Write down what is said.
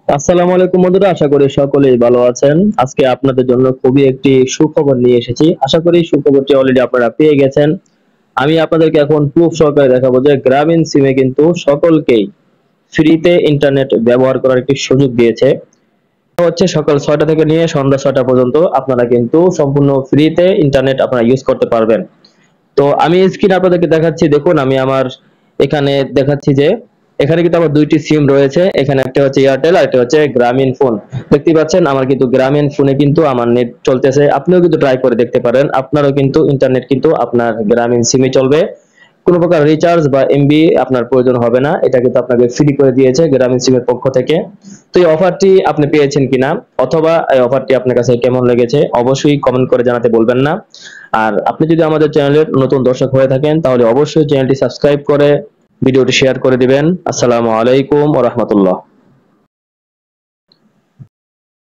আসসালামু আলাইকুম বন্ধুরা, আশা করি সকলেই ভালো আছেন। আজকে আপনাদের জন্য খুবই একটি সুখবর নিয়ে এসেছি। আশা করি সুখবরটি অলরেডি আপনারা পেয়ে গেছেন। আমি আপনাদেরকে এখন প্রুফ সহকারে দেখাবো যে গ্রামীণ সিমে কিন্তু সকলকেই ফ্রিতে ইন্টারনেট ব্যবহার করার একটি সুযোগ দিয়েছে। হচ্ছে সকাল 6টা থেকে নিয়ে সন্ধ্যা 6টা পর্যন্ত আপনারা কিন্তু সম্পূর্ণ ফ্রিতে ইন্টারনেট আপনারা ইউজ করতে পারবেন। তো আমি স্ক্রিন আপনাদেরকে দেখাচ্ছি, দেখুন আমি আমার এখানে দেখাচ্ছি যে এখানে কিন্তু আমার দুইটি সিম রয়েছে। এখানে একটা হচ্ছে এয়ারটেল আর একটা হচ্ছে গ্রামীণ ফোন। দেখতে পাচ্ছেন আমার কিন্তু গ্রামীণ ফোনে কিন্তু আমার নেট চলতেছে। আপনিও কিন্তু ট্রাই করে দেখতে পারেন, আপনারও কিন্তু ইন্টারনেট কিন্তু আপনার গ্রামীণ সিমে চলবে। কোনো প্রকার রিচার্জ বা এমবি আপনার প্রয়োজন হবে না, এটা কিন্তু আপনাকে ফ্রি করে দিয়েছে গ্রামীণ সিমের পক্ষ থেকে। তো এই অফারটি আপনি পেয়েছেন কিনা অথবা এই অফারটি আপনার কাছে কেমন লেগেছে অবশ্যই কমেন্ট করে জানাতে বলবেন না। আর আপনি যদি আমাদের চ্যানেলের নতুন দর্শক হয়ে থাকেন তাহলে অবশ্যই চ্যানেলটি সাবস্ক্রাইব করে ভিডিওটি শেয়ার করে দিবেন। আসসালামু আলাইকুম ওয়া রাহমাতুল্লাহ।